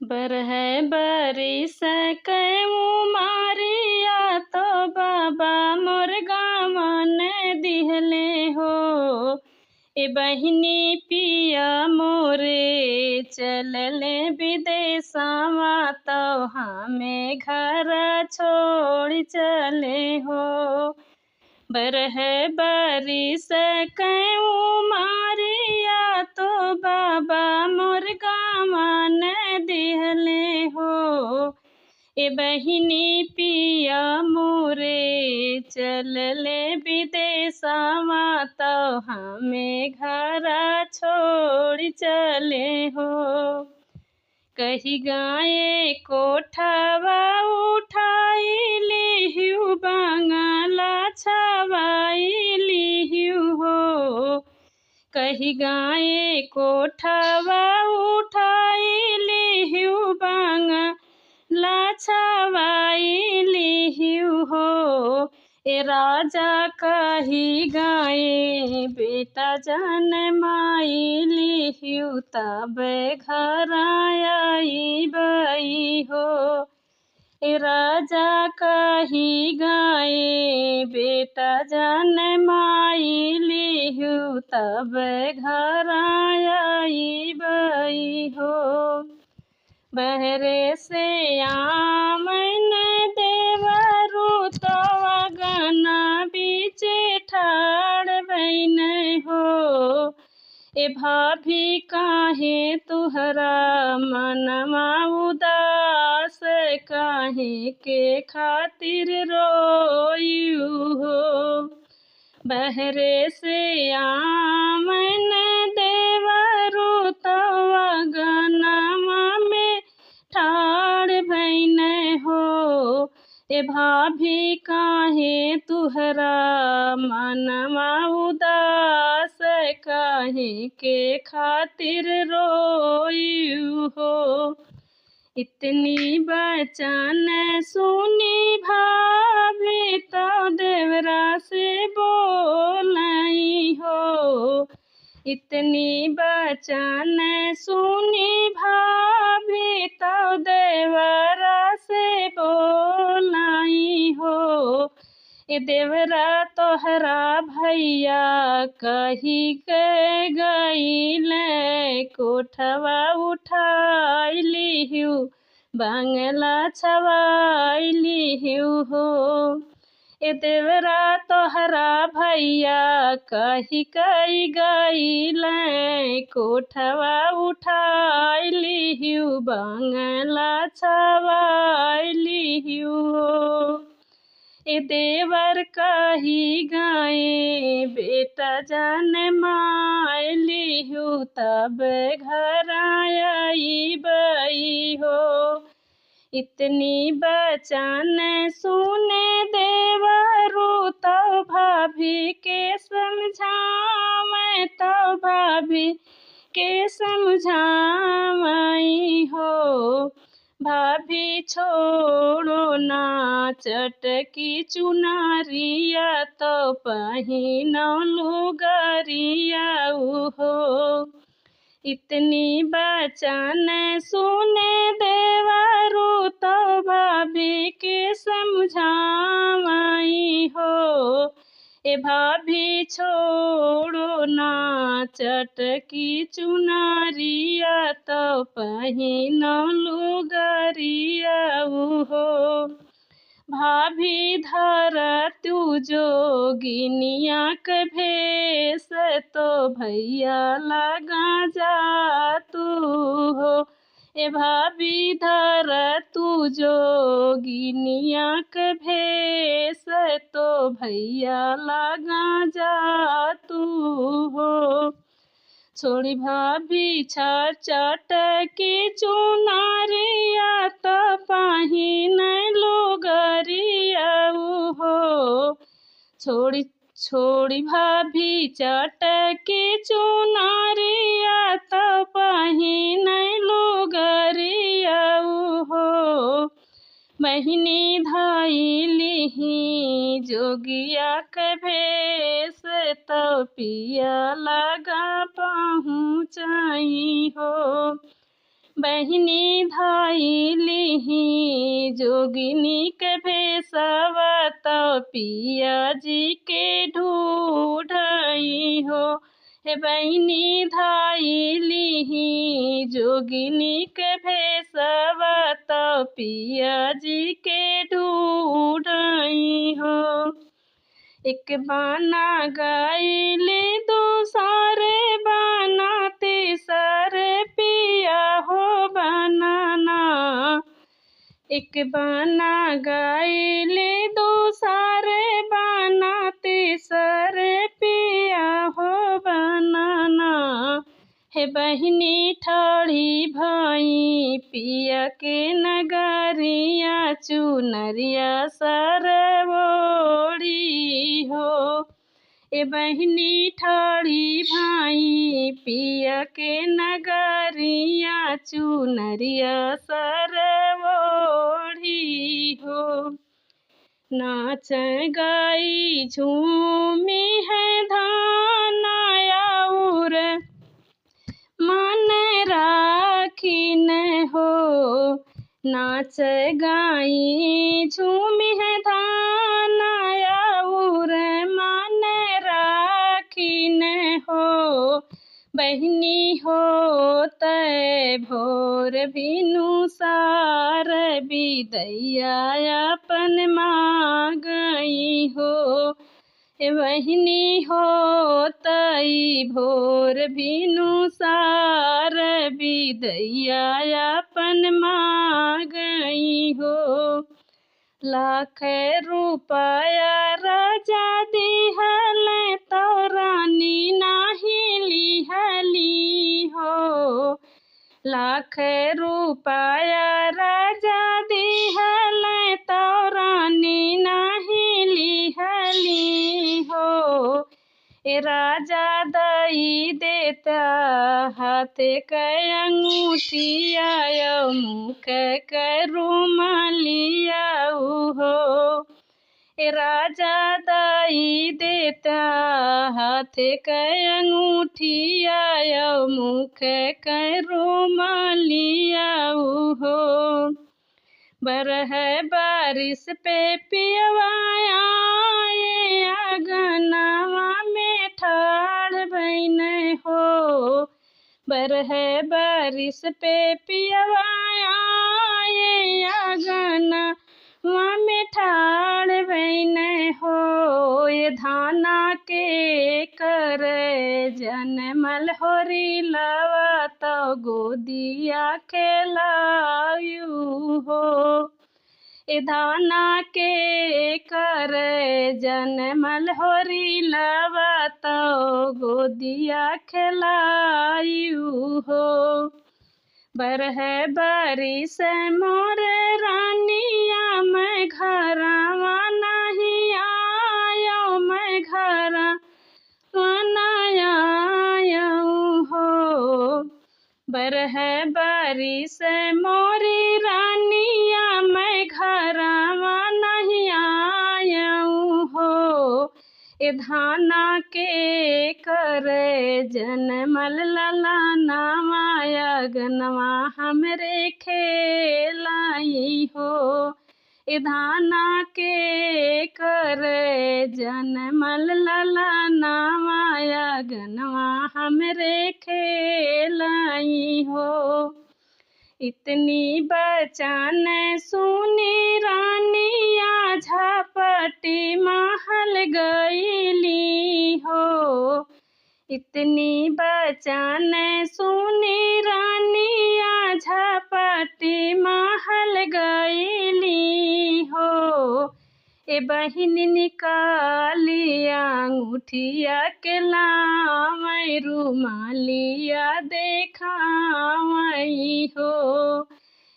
बरह बरिस कऊ मारिया तो बाबा मोर गावन दिहले हो। ए बहिनी पिया मोरे चलले विदेशवा तो हमें घर छोड़ चले हो। बरह बरिस कऊ मारिया तो बाबा मोर गावन दिहले हो। ए बहिनी पिया मोरे चलले विदेशवा तो हमें घर छोड़ चले हो। कही गाये कोठवा उठाई लिहु बंगला छवाई लिहु हो। कही गाये कोठवा उठाई लिहु बंगला छवाई लिहु हो। ए राजा कही गाये बेटा जनमाई लिहु तब घर आई बई हो। ए राजा कही गाये बेटा जनमाई लिहु तब घर आई बई हो। बहरे से आमन देवरु तो अगना बीचे ठाड़ बइन हो। ए भाभी काहे तुहरा मनवा उदास काहे के खातिर रोयू हो। बहरे से आमन देवरु तो अगनमा में ठाड़ भइन हो। ए भाभी काहे तुहरा मनवा उदास काहे के खातिर रोयू हो। इतनी बचन सुनी भाभी तो देवरा से बोलई हो। इतनी बचन सुनी भाभी तो देवरा से बोलई हो। ए देवरा तोहरा भैया कही के गईले कोठवा उठाई लिहु बंगला छवाई लिहु हो। ए देवरा तोहरा भैया कही कई गईले कोठवा उठाई लिहु बंगला छवाई लिहु हो। ए देवर कही गाये बेटा जनमाई लिहु तब घर आई बई हो। इतनी बचन सुने देवरु तो भाभी के समझावै तो भाभी के समझावई हो। भाभी छोड़ो ना चटकी चुनरिया तो पहिनो लुगरिया हो। इतनी बचन सुने देवरु तो भाभी के समझावई हो। ए भाभी छोड़ो ना चटकी चुनरिया तो पहिनो लुगरिया हो। भाभी धर तू जोगिनिया के भेष तो भैया लगा जा तू हो। ए भाभी धर तू जोगिनिया के भेष तो भैया लगा जा तू हो। छोड़ी भाभी चटकी चुनरिया तो पहिन लुगरिया हो। छोड़ी भाभी चटकी चुनरिया तो पहिन लुगरिया हो। बहिनी धाई लिही जोगिया के भेष तो पिया लगा पहुँचाई हो। बहिनी धाइली जोगिनी के भेसवा तो पिया जी के ढूढ़ई हो। हे बहिनी धाइली जोगिनी के भेसवा तो पिया जी के ढूढ़ई हो। एक बाना गाइले दूसरे बाना तीसरे पिया हो बनाना। एक बाना गाइले दूसरे बाना तीसरे पिया हो बनाना। हे बहिनी ठाड़ी भाई पिया के नगरिया चुनरिया सरवोड़ी हो। ए बहिनी ठाड़ी भाई पिया के नगरिया चुनरिया सरवोड़ी हो। नाच गाई झूमी है धानाया उर मन राखी न हो। नाच गाई झूमी है धानाया उर मन राखी न हो। बहिनी हो तय भोर बिनु सार बिदैया अपन मांगई हो। बहिनी हो तई भोर बिनु सार बिदैया अपन मांगई हो। लाख रुपया राजा दिहल तो रानी नाही लिहली हो। लाख रुपया राजा दिहल तो रानी नाही लिहली हो। ए राजा दई देता हाथ के अंगूठिया मुख के रुमालिया हो। ए राजा दई देता हाथ के अंगूठिया मुख के रुमालिया हो। बरह बारिश पे पियवाया अगनवा में ठाड़ बन हो। बरह बारिश पे पियवाया अगनवा में ठाड़ बन हो। ये धाना के कर जनमल होरी लवा तो गोदिया खेलायू हो। ए धाना के कर जनमल होरी लवा तो गोदिया खेलायू हो। बरह बारिश मोर रानिया मैं घरवा नहीं आयो। मैं घरवा नहीं आयो हो। बरह बारिश मोरी रानिया मैं घरवा नहीं आयो हो। ए धाना के कर जनमल ललाना अगनवा हमरे खेलाई हो। ए धाना के कर जनमल ललाना अगनवा हमरे खेलाई हो। इतनी बचन सुनी रानिया झपटी महल गईली हो। इतनी बचन सुनी रानिया झपटी महल गईली हो। ए बहिन निकाली अंगूठिया के लावै रुमालिया देखावै हो।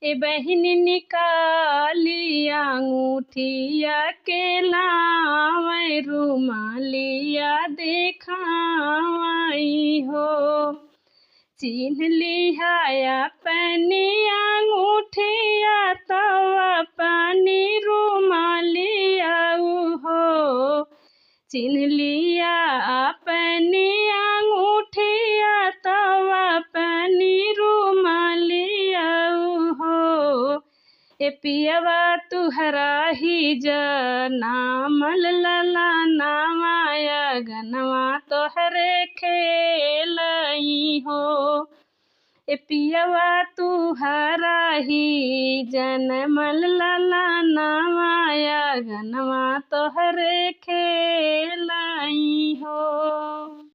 ए बहिन निकाली अंगूठिया के लावै रुमालिया देखावै हो। चिन्ह लिहा अपनी अंगूठिया तो अपनी रुमालिया हो। चिन्ह लिया अपनी अंगूठिया तो अपनी रुमालिया ए पियवा तुहरा ही नाम लला नामाया गनवा तोहरे खेलई हो। ए पियवा तुहरा ही जनमल लला नामाया गनवा तोहरे खेलई हो।